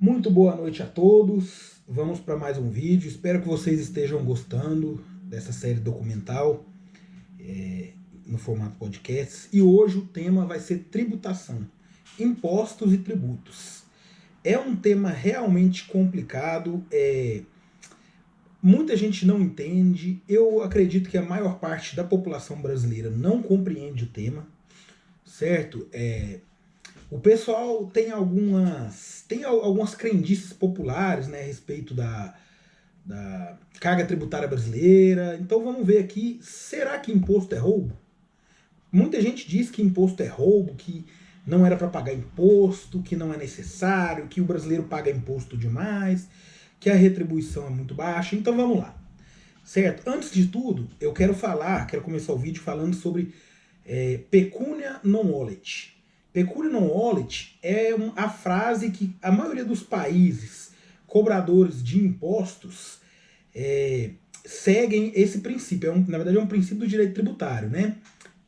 Muito boa noite a todos. Vamos para mais um vídeo. Espero que vocês estejam gostando dessa série documental no formato podcast. E hoje o tema vai ser tributação, impostos e tributos. É um tema realmente complicado. Muita gente não entende. Eu acredito que a maior parte da população brasileira não compreende o tema, certo? O pessoal tem algumas crendices populares, né, a respeito da carga tributária brasileira. Então vamos ver aqui, será que imposto é roubo? Muita gente diz que imposto é roubo, que não era para pagar imposto, que não é necessário, que o brasileiro paga imposto demais, que a retribuição é muito baixa. Então vamos lá, certo? Antes de tudo, eu quero começar o vídeo falando sobre Pecunia non olet. Pecunia non olet é a frase que a maioria dos países cobradores de impostos é, seguem esse princípio. Na verdade, é um princípio do direito tributário, né?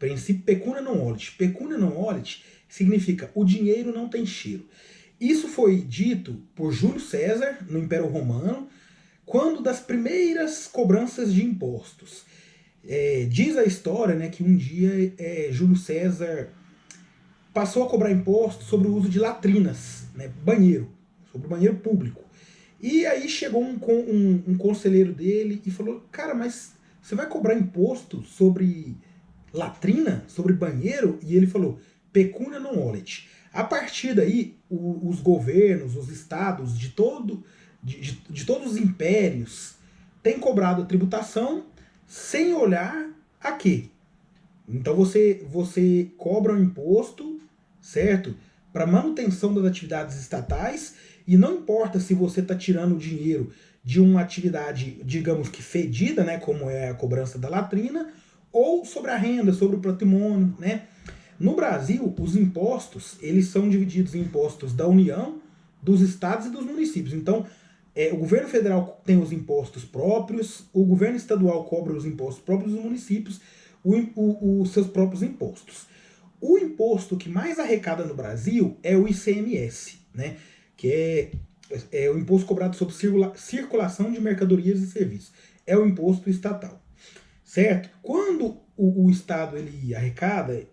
Princípio pecunia non olet. Pecunia non olet significa o dinheiro não tem cheiro. Isso foi dito por Júlio César no Império Romano, quando das primeiras cobranças de impostos. Diz a história, né, que um dia Júlio César passou a cobrar impostos sobre o uso de latrinas, né, banheiro, sobre o banheiro público. E aí chegou um conselheiro dele e falou: cara, mas você vai cobrar imposto sobre latrina, sobre banheiro? E ele falou: pecunia non olet. A partir daí, os governos, os estados de todos os impérios têm cobrado a tributação sem olhar a quê? Então você cobra um imposto, certo? Para manutenção das atividades estatais, e não importa se você está tirando dinheiro de uma atividade, digamos que fedida, né, como é a cobrança da latrina, ou sobre a renda, sobre o patrimônio, né? No Brasil, os impostos, eles são divididos em impostos da União, dos estados e dos municípios. Então, o governo federal tem os impostos próprios, o governo estadual cobra os impostos próprios dos municípios, os seus próprios impostos. O imposto que mais arrecada no Brasil é o ICMS, né? Que é o imposto cobrado sobre circulação de mercadorias e serviços. É o imposto estatal, certo? Quando o Estado ele arrecada,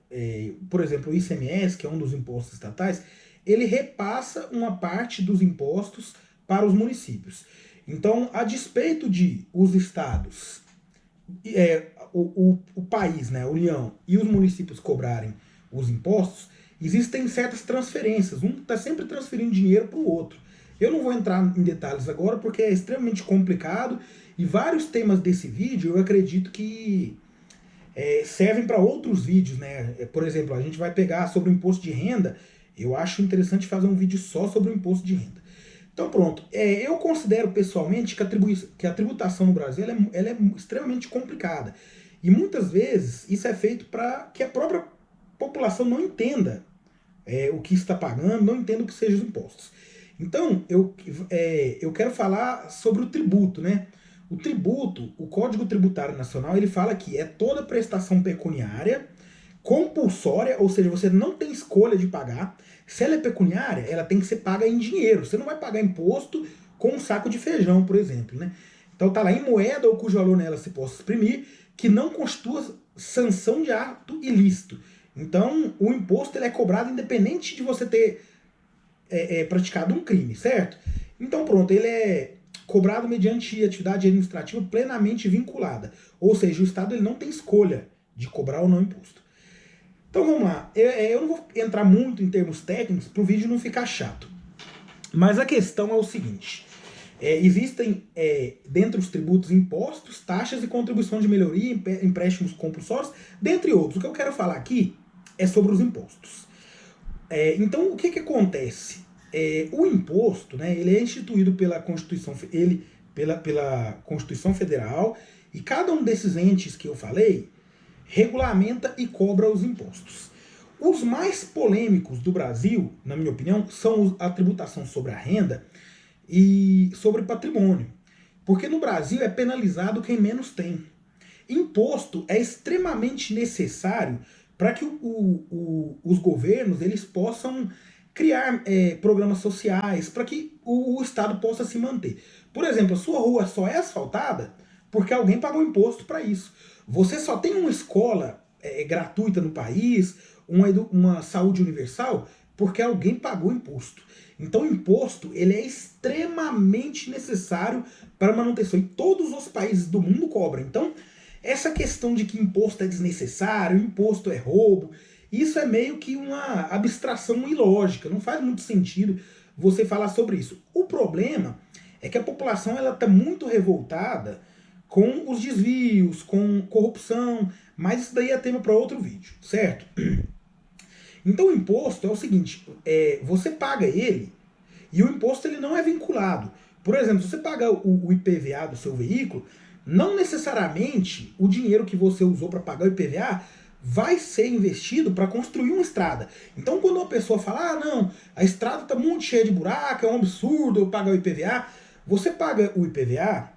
por exemplo, o ICMS, que é um dos impostos estatais, ele repassa uma parte dos impostos para os municípios. Então, a despeito de os estados, o país, né, a União e os municípios cobrarem os impostos, existem certas transferências. Um está sempre transferindo dinheiro para o outro. Eu não vou entrar em detalhes agora porque é extremamente complicado e vários temas desse vídeo eu acredito que servem para outros vídeos, né? Por exemplo, a gente vai pegar sobre o imposto de renda. Eu acho interessante fazer um vídeo só sobre o imposto de renda. Então pronto, eu considero pessoalmente que a tributação no Brasil ela é extremamente complicada. E muitas vezes isso é feito para que a própria população não entenda o que está pagando, não entenda o que sejam os impostos. Então eu quero falar sobre o tributo, né? O tributo, o Código Tributário Nacional, ele fala que é toda prestação pecuniária compulsória, ou seja, você não tem escolha de pagar. Se ela é pecuniária, ela tem que ser paga em dinheiro. Você não vai pagar imposto com um saco de feijão, por exemplo, né? Então tá lá em moeda ou cujo valor nela se possa exprimir, que não constitua sanção de ato ilícito. Então o imposto ele é cobrado independente de você ter praticado um crime, certo? Então pronto, ele é cobrado mediante atividade administrativa plenamente vinculada. Ou seja, o Estado ele não tem escolha de cobrar ou não imposto. Então vamos lá, eu não vou entrar muito em termos técnicos para o vídeo não ficar chato. Mas a questão é o seguinte, existem dentre os tributos impostos, taxas e contribuição de melhoria, empréstimos compulsórios, dentre outros. O que eu quero falar aqui é sobre os impostos. Então o que acontece? O imposto, né, ele é instituído pela Constituição, pela Constituição Federal, e cada um desses entes que eu falei regulamenta e cobra os impostos. Os mais polêmicos do Brasil, na minha opinião, são a tributação sobre a renda e sobre patrimônio. Porque no Brasil é penalizado quem menos tem. Imposto é extremamente necessário para que os governos eles possam criar programas sociais, para que o Estado possa se manter. Por exemplo, a sua rua só é asfaltada porque alguém pagou imposto para isso. Você só tem uma escola gratuita no país, uma saúde universal, porque alguém pagou imposto. Então o imposto ele é extremamente necessário para a manutenção. E todos os países do mundo cobram. Então, essa questão de que imposto é desnecessário, imposto é roubo, isso é meio que uma abstração ilógica. Não faz muito sentido você falar sobre isso. O problema é que a população está muito revoltada com os desvios, com corrupção, mas isso daí é tema para outro vídeo, certo? Então o imposto é o seguinte, você paga ele e o imposto ele não é vinculado. Por exemplo, se você paga o IPVA do seu veículo, não necessariamente o dinheiro que você usou para pagar o IPVA vai ser investido para construir uma estrada. Então quando uma pessoa fala, ah não, a estrada está muito cheia de buraco, é um absurdo eu pagar o IPVA, você paga o IPVA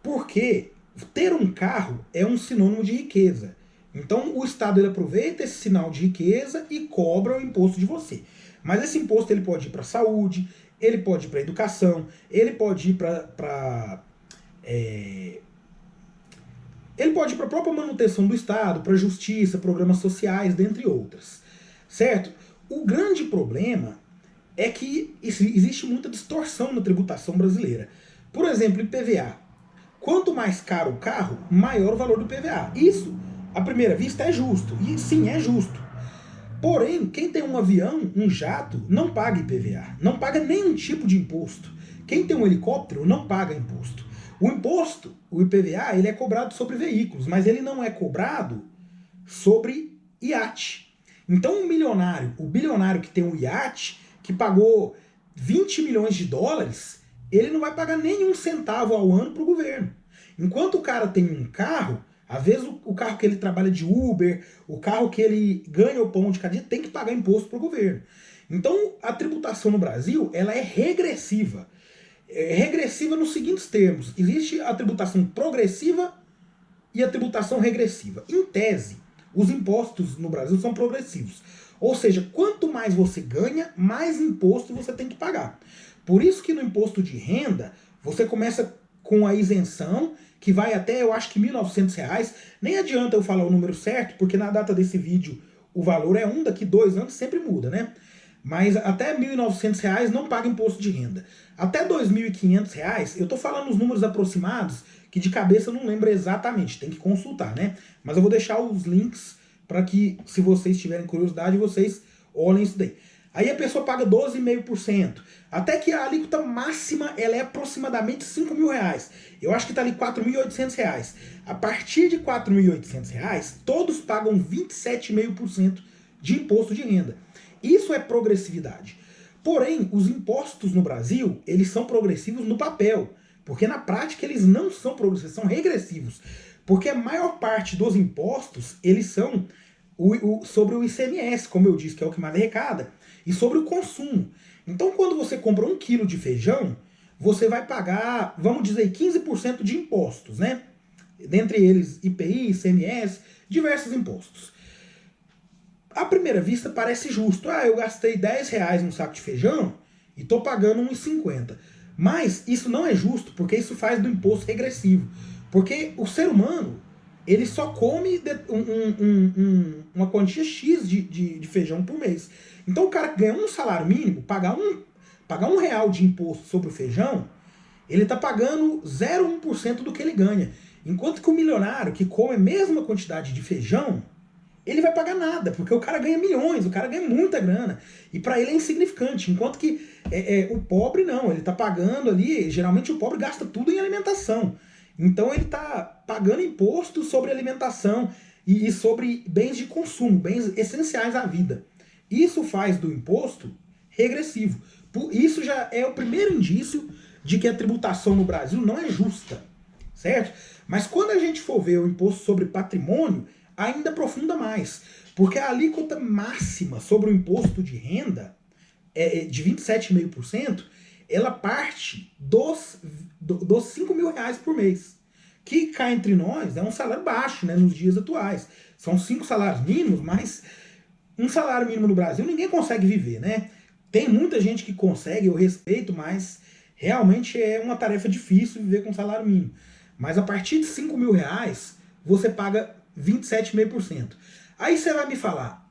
porque ter um carro é um sinônimo de riqueza. Então o Estado ele aproveita esse sinal de riqueza e cobra o imposto de você. Mas esse imposto ele pode ir para a saúde, ele pode ir para a educação, ele pode ir para ele pode ir para a própria manutenção do Estado, para a justiça, programas sociais, dentre outras. Certo? O grande problema é que existe muita distorção na tributação brasileira. Por exemplo, IPVA. Quanto mais caro o carro, maior o valor do IPVA. Isso, à primeira vista, é justo. E sim, é justo. Porém, quem tem um avião, um jato, não paga IPVA. Não paga nenhum tipo de imposto. Quem tem um helicóptero não paga imposto. O imposto, o IPVA, ele é cobrado sobre veículos, mas ele não é cobrado sobre iate. Então o bilionário que tem um iate, que pagou 20 milhões de dólares, ele não vai pagar nenhum centavo ao ano para o governo. Enquanto o cara tem um carro, às vezes o carro que ele trabalha de Uber, o carro que ele ganha o pão de cada dia, tem que pagar imposto para o governo. Então a tributação no Brasil ela é regressiva. É regressiva nos seguintes termos. Existe a tributação progressiva e a tributação regressiva. Em tese, os impostos no Brasil são progressivos. Ou seja, quanto mais você ganha, mais imposto você tem que pagar. Por isso que no imposto de renda, você começa com a isenção, que vai até, eu acho que R$ 1.900. Nem adianta eu falar o número certo, porque na data desse vídeo o valor é daqui 2 anos sempre muda, né? Mas até R$ 1.900 não paga imposto de renda. Até R$ 2.500, eu tô falando os números aproximados, que de cabeça eu não lembro exatamente, tem que consultar, né? Mas eu vou deixar os links para que, se vocês tiverem curiosidade, vocês olhem isso daí. Aí a pessoa paga 12,5%. Até que a alíquota máxima ela é aproximadamente R$ 5.000. Eu acho que está ali R$ 4.800. A partir de R$ 4.800, todos pagam 27,5% de imposto de renda. Isso é progressividade. Porém, os impostos no Brasil, eles são progressivos no papel. Porque na prática eles não são progressivos, são regressivos. Porque a maior parte dos impostos, eles são sobre o ICMS, como eu disse, que é o que mais arrecada, e sobre o consumo. Então quando você compra 1 quilo de feijão, você vai pagar, vamos dizer, 15% de impostos, né? Dentre eles IPI, ICMS, diversos impostos. À primeira vista parece justo. Ah, eu gastei R$ 10 num saco de feijão e estou pagando R$ 1,50. Mas isso não é justo, porque isso faz do imposto regressivo. Porque o ser humano, ele só come uma quantia X de feijão por mês. Então o cara que ganha um salário mínimo, pagar R$ 1 de imposto sobre o feijão, ele está pagando 0,1% do que ele ganha. Enquanto que o milionário que come a mesma quantidade de feijão, ele vai pagar nada, porque o cara ganha milhões, o cara ganha muita grana. E para ele é insignificante. Enquanto que o pobre não, ele está pagando ali, geralmente o pobre gasta tudo em alimentação. Então ele está pagando imposto sobre alimentação e sobre bens de consumo, bens essenciais à vida. Isso faz do imposto regressivo. Isso já é o primeiro indício de que a tributação no Brasil não é justa, certo? Mas quando a gente for ver o imposto sobre patrimônio, ainda aprofunda mais, porque a alíquota máxima sobre o imposto de renda de 27,5%, ela parte dos R$ 5.000 por mês, que cá entre nós é um salário baixo, né, nos dias atuais. São 5 salários mínimos, mas um salário mínimo no Brasil ninguém consegue viver, né? Tem muita gente que consegue, eu respeito, mas realmente é uma tarefa difícil viver com salário mínimo. Mas a partir de 5 mil reais, você paga 27,5%. Aí você vai me falar,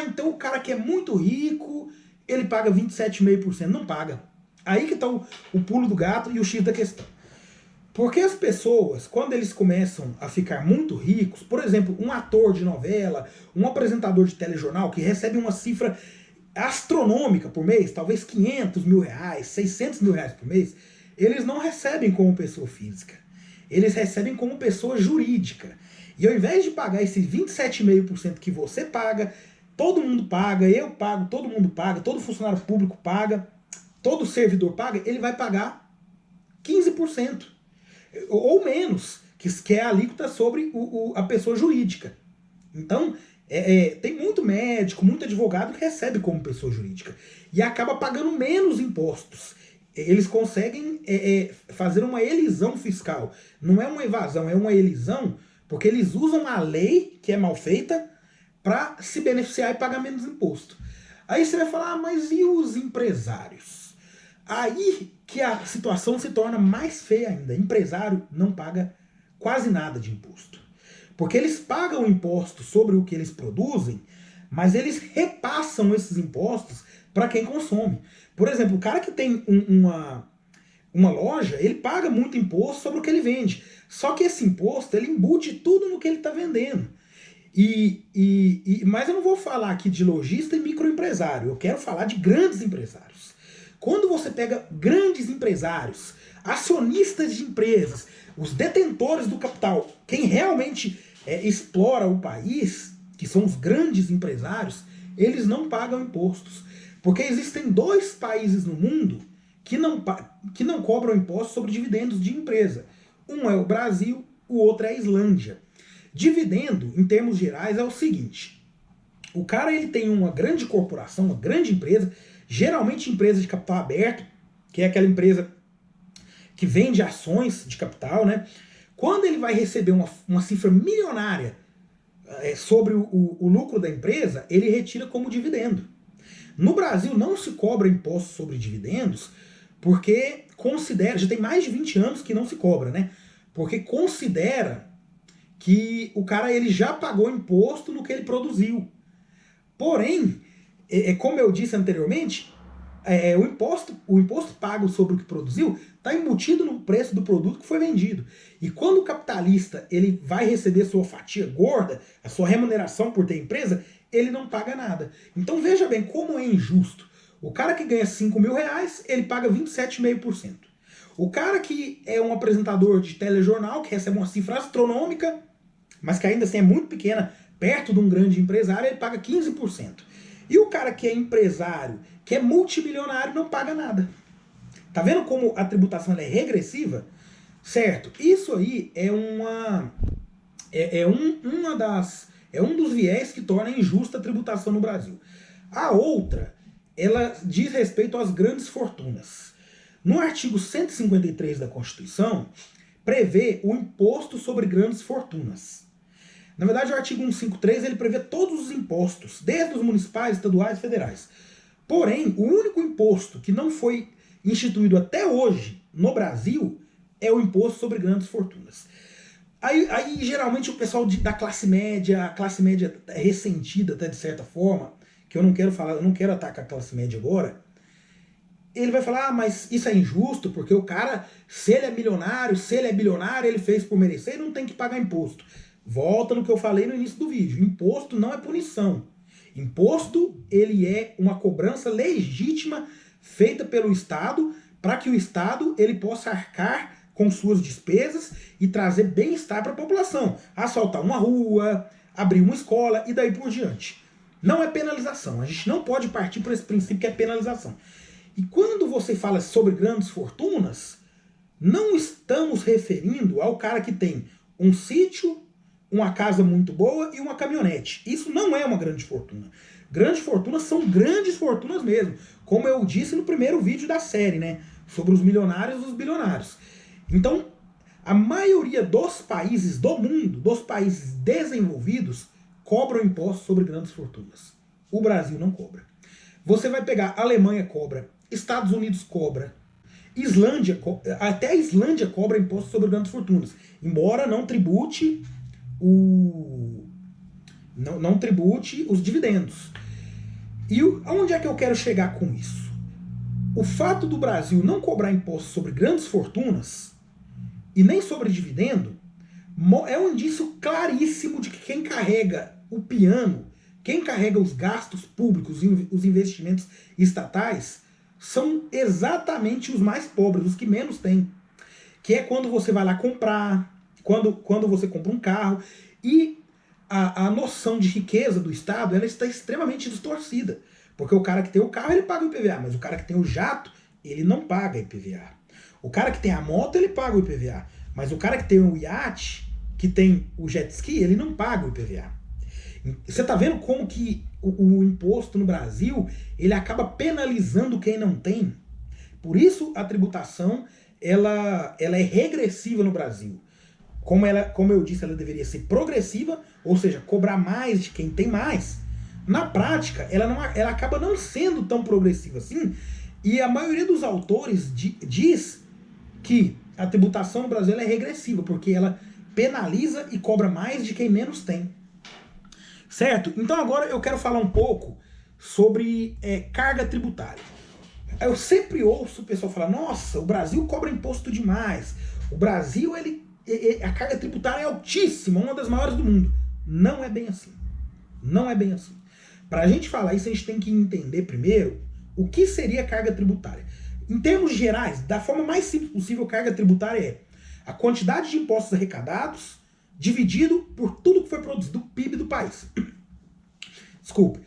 então o cara que é muito rico, ele paga 27,5%. Não paga. Aí que tá o pulo do gato e o X da questão. Porque as pessoas, quando eles começam a ficar muito ricos, por exemplo, um ator de novela, um apresentador de telejornal que recebe uma cifra astronômica por mês, talvez 500 mil reais, 600 mil reais por mês, eles não recebem como pessoa física. Eles recebem como pessoa jurídica. E ao invés de pagar esse 27,5% que você paga, todo mundo paga, eu pago, todo mundo paga, todo funcionário público paga, todo servidor paga, ele vai pagar 15%. Ou menos, que é a alíquota sobre a pessoa jurídica. Então, tem muito médico, muito advogado que recebe como pessoa jurídica e acaba pagando menos impostos. Eles conseguem fazer uma elisão fiscal. Não é uma evasão, é uma elisão, porque eles usam a lei, que é mal feita, para se beneficiar e pagar menos imposto. Aí você vai falar, mas e os empresários? Aí que a situação se torna mais feia ainda. Empresário não paga quase nada de imposto. Porque eles pagam imposto sobre o que eles produzem, mas eles repassam esses impostos para quem consome. Por exemplo, o cara que tem uma loja, ele paga muito imposto sobre o que ele vende. Só que esse imposto, ele embute tudo no que ele está vendendo. Mas eu não vou falar aqui de lojista e microempresário, eu quero falar de grandes empresários. Quando você pega grandes empresários, acionistas de empresas, os detentores do capital, quem realmente explora o país, que são os grandes empresários, eles não pagam impostos. Porque existem 2 países no mundo que não cobram impostos sobre dividendos de empresa. Um é o Brasil, o outro é a Islândia. Dividendo, em termos gerais, é o seguinte. O cara ele tem uma grande corporação, uma grande empresa, geralmente empresa de capital aberto, que é aquela empresa que vende ações de capital, né? Quando ele vai receber uma cifra milionária sobre o lucro da empresa, ele retira como dividendo. No Brasil não se cobra imposto sobre dividendos, porque considera, já tem mais de 20 anos que não se cobra, né? Porque considera que o cara ele já pagou imposto no que ele produziu. Porém, como eu disse anteriormente, o imposto pago sobre o que produziu está embutido no preço do produto que foi vendido. E quando o capitalista ele vai receber sua fatia gorda, a sua remuneração por ter empresa, ele não paga nada. Então veja bem como é injusto. O cara que ganha 5 mil reais, ele paga 27,5%. O cara que é um apresentador de telejornal, que recebe uma cifra astronômica, mas que ainda assim é muito pequena, perto de um grande empresário, ele paga 15%. E o cara que é empresário, que é multimilionário, não paga nada. Tá vendo como a tributação é regressiva? Certo, isso aí é um dos viés que torna injusta a tributação no Brasil. A outra, ela diz respeito às grandes fortunas. No artigo 153 da Constituição, prevê o imposto sobre grandes fortunas. Na verdade, o artigo 153 ele prevê todos os impostos, desde os municipais, estaduais e federais. Porém, o único imposto que não foi instituído até hoje no Brasil é o imposto sobre grandes fortunas. Aí geralmente o pessoal da classe média, a classe média é ressentida até de certa forma, que eu não quero atacar a classe média agora, ele vai falar, mas isso é injusto, porque o cara, se ele é milionário, se ele é bilionário, ele fez por merecer e não tem que pagar imposto. Volta no que eu falei no início do vídeo. Imposto não é punição. Imposto, ele é uma cobrança legítima feita pelo Estado para que o Estado ele possa arcar com suas despesas e trazer bem-estar para a população. Asfaltar uma rua, abrir uma escola e daí por diante. Não é penalização. A gente não pode partir por esse princípio que é penalização. E quando você fala sobre grandes fortunas, não estamos referindo ao cara que tem um sítio, uma casa muito boa e uma caminhonete. Isso não é uma grande fortuna. Grandes fortunas são grandes fortunas mesmo. Como eu disse no primeiro vídeo da série, né? Sobre os milionários e os bilionários. Então, a maioria dos países do mundo, dos países desenvolvidos, cobram impostos sobre grandes fortunas. O Brasil não cobra. Você vai pegar Alemanha cobra, Estados Unidos cobra, Islândia, até a Islândia cobra imposto sobre grandes fortunas, embora não tribute não tribute os dividendos. E aonde é que eu quero chegar com isso? O fato do Brasil não cobrar imposto sobre grandes fortunas e nem sobre dividendo é um indício claríssimo de que quem carrega o piano, quem carrega os gastos públicos e os investimentos estatais são exatamente os mais pobres, os que menos têm. Que é quando você vai lá comprar, quando você compra um carro, e a noção de riqueza do Estado ela está extremamente distorcida. Porque o cara que tem o carro, ele paga o IPVA, mas o cara que tem o jato, ele não paga IPVA. O cara que tem a moto, ele paga o IPVA. Mas o cara que tem o iate, que tem o jet ski, ele não paga o IPVA. Você está vendo como que o imposto no Brasil, ele acaba penalizando quem não tem? Por isso a tributação, ela é regressiva no Brasil. Como eu disse, ela deveria ser progressiva, ou seja, cobrar mais de quem tem mais. Na prática, ela acaba não sendo tão progressiva assim, e a maioria dos autores diz que a tributação no Brasil é regressiva, porque ela penaliza e cobra mais de quem menos tem. Certo? Então agora eu quero falar um pouco sobre carga tributária. Eu sempre ouço o pessoal falar, nossa, o Brasil cobra imposto demais. O Brasil, a carga tributária é altíssima, uma das maiores do mundo. Não é bem assim. Não é bem assim. Para a gente falar isso, a gente tem que entender primeiro o que seria carga tributária. Em termos gerais, da forma mais simples possível, carga tributária é a quantidade de impostos arrecadados dividido por tudo que foi produzido, do PIB do país. Desculpe.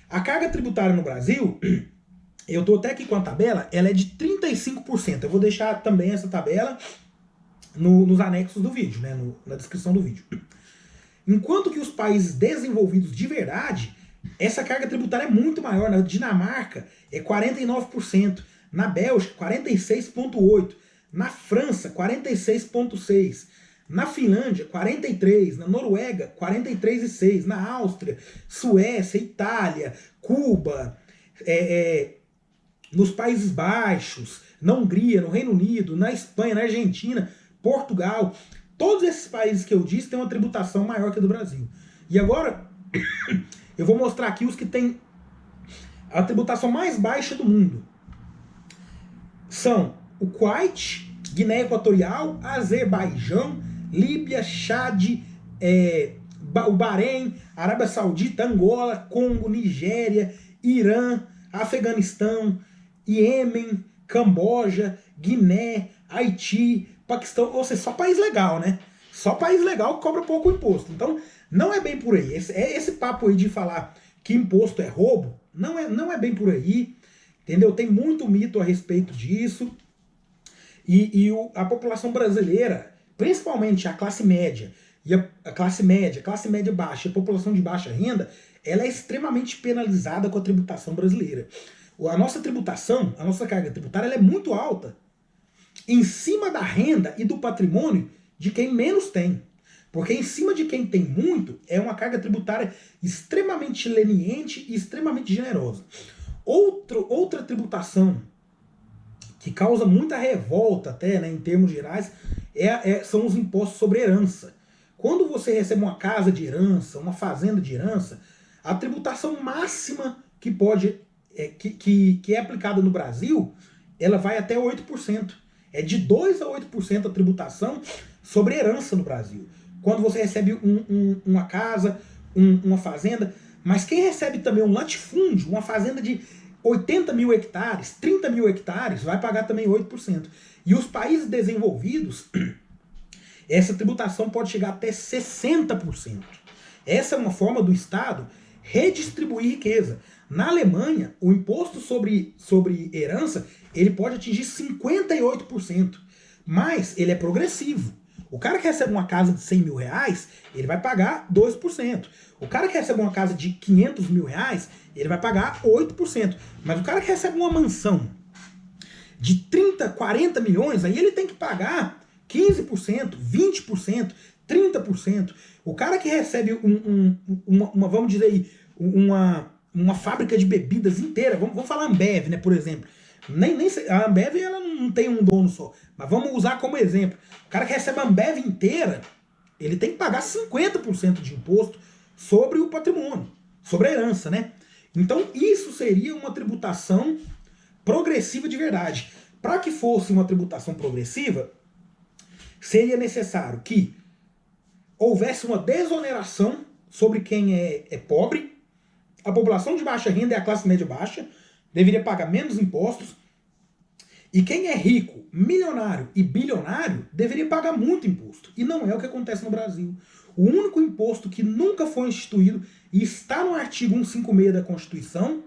A carga tributária no Brasil, eu estou até aqui com a tabela, ela é de 35%. Eu vou deixar também essa tabela nos anexos do vídeo, né, na descrição do vídeo. Enquanto que os países desenvolvidos de verdade, essa carga tributária é muito maior. Na Dinamarca é 49%, na Bélgica 46,8%, na França 46,6%, na Finlândia 43%, na Noruega 43,6%, na Áustria, Suécia, Itália, Cuba, nos Países Baixos, na Hungria, no Reino Unido, na Espanha, na Argentina, Portugal. Todos esses países que eu disse têm uma tributação maior que a do Brasil. E agora eu vou mostrar aqui os que têm a tributação mais baixa do mundo. São o Kuwait, Guiné Equatorial, Azerbaijão, Líbia, Chad, o Bahrein, Arábia Saudita, Angola, Congo, Nigéria, Irã, Afeganistão, Iêmen, Camboja, Guiné, Haiti, Paquistão. Ou seja, só país legal, né? Só país legal que cobra pouco imposto. Então, não é bem por aí. Esse papo aí de falar que imposto é roubo, não é bem por aí. Entendeu? Tem muito mito a respeito disso. E a população brasileira, principalmente a classe média, a classe média baixa e a população de baixa renda, ela é extremamente penalizada com a tributação brasileira. A nossa tributação, a nossa carga tributária, ela é muito alta em cima da renda e do patrimônio de quem menos tem. Porque em cima de quem tem muito, é uma carga tributária extremamente leniente e extremamente generosa. Outra tributação que causa muita revolta até, né, em termos gerais, são os impostos sobre herança. Quando você recebe uma casa de herança, uma fazenda de herança, a tributação máxima que pode que é aplicada no Brasil, ela vai até 8%. É de 2 a 8% a tributação sobre herança no Brasil. Quando você recebe uma casa, uma fazenda, mas quem recebe também um latifúndio, uma fazenda de 80 mil hectares, 30 mil hectares, vai pagar também 8%. E os países desenvolvidos, essa tributação pode chegar até 60%. Essa é uma forma do Estado redistribuir riqueza. Na Alemanha, o imposto sobre herança, ele pode atingir 58%, mas ele é progressivo. O cara que recebe uma casa de 100 mil reais, ele vai pagar 2%. O cara que recebe uma casa de 500 mil reais, ele vai pagar 8%. Mas o cara que recebe uma mansão de 30, 40 milhões, aí ele tem que pagar 15%, 20%, 30%. O cara que recebe vamos dizer aí, uma fábrica de bebidas inteira, vamos falar Ambev, né, por exemplo. A Ambev ela não tem um dono só, mas vamos usar como exemplo. O cara que recebe a Ambev inteira, ele tem que pagar 50% de imposto sobre o patrimônio, sobre a herança, né? Então isso seria uma tributação progressiva de verdade. Para que fosse uma tributação progressiva, seria necessário que houvesse uma desoneração sobre quem é pobre. A população de baixa renda é a classe média baixa, deveria pagar menos impostos. E quem é rico, milionário e bilionário deveria pagar muito imposto. E não é o que acontece no Brasil. O único imposto que nunca foi instituído e está no artigo 156 da Constituição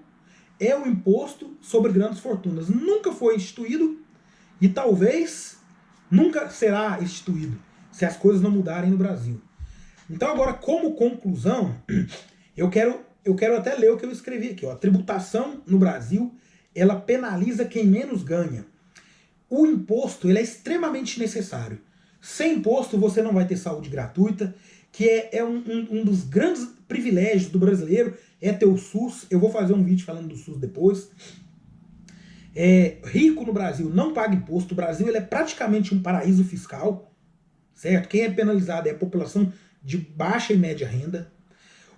é o imposto sobre grandes fortunas. Nunca foi instituído e talvez nunca será instituído se as coisas não mudarem no Brasil. Então agora, como conclusão, eu quero até ler o que eu escrevi aqui. Ó. A tributação no Brasil, ela penaliza quem menos ganha. O imposto ele é extremamente necessário. Sem imposto você não vai ter saúde gratuita, que é um dos grandes privilégios do brasileiro, é ter o SUS. Eu vou fazer um vídeo falando do SUS depois. Rico no Brasil não paga imposto. O Brasil ele é praticamente um paraíso fiscal, certo? Quem é penalizado é a população de baixa e média renda.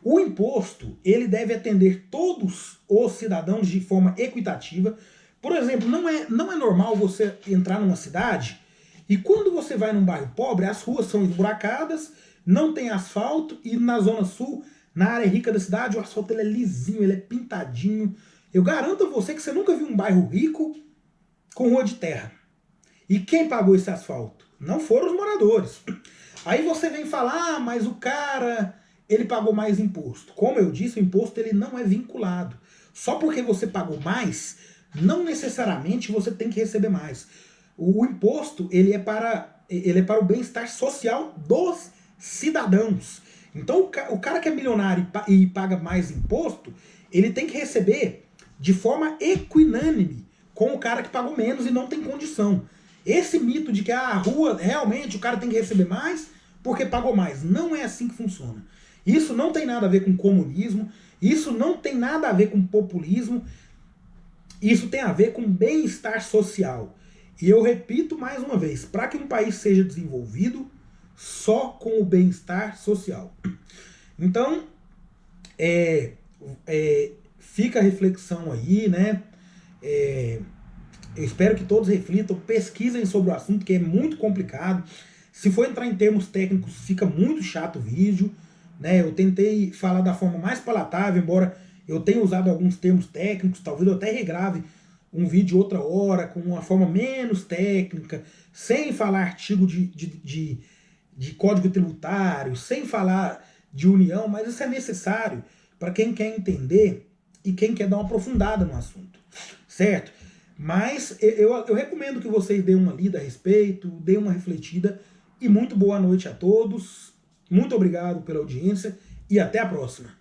O imposto ele deve atender todos os cidadãos de forma equitativa. Por exemplo, não é normal você entrar numa cidade e quando você vai num bairro pobre, as ruas são esburacadas, não tem asfalto, e na zona sul, na área rica da cidade, o asfalto ele é lisinho, ele é pintadinho. Eu garanto a você que você nunca viu um bairro rico com rua de terra. E quem pagou esse asfalto? Não foram os moradores. Aí você vem falar, mas o cara, ele pagou mais imposto. Como eu disse, o imposto ele não é vinculado. Só porque você pagou mais, não necessariamente você tem que receber mais. O imposto ele é para o bem-estar social dos cidadãos. Então o cara que é milionário e paga mais imposto, ele tem que receber de forma equinânime com o cara que pagou menos e não tem condição. Esse mito de que a rua, realmente, o cara tem que receber mais porque pagou mais. Não é assim que funciona. Isso não tem nada a ver com comunismo, isso não tem nada a ver com populismo, isso tem a ver com bem-estar social. E eu repito mais uma vez, para que um país seja desenvolvido, só com o bem-estar social. Então, fica a reflexão aí, né? Eu espero que todos reflitam, pesquisem sobre o assunto, que é muito complicado. Se for entrar em termos técnicos, fica muito chato o vídeo, né? Eu tentei falar da forma mais palatável, embora eu tenha usado alguns termos técnicos, talvez eu até regrave um vídeo outra hora, com uma forma menos técnica, sem falar artigo de código tributário, sem falar de união, mas isso é necessário para quem quer entender e quem quer dar uma aprofundada no assunto, certo? Mas eu recomendo que vocês deem uma lida a respeito, deem uma refletida, e muito boa noite a todos, muito obrigado pela audiência e até a próxima.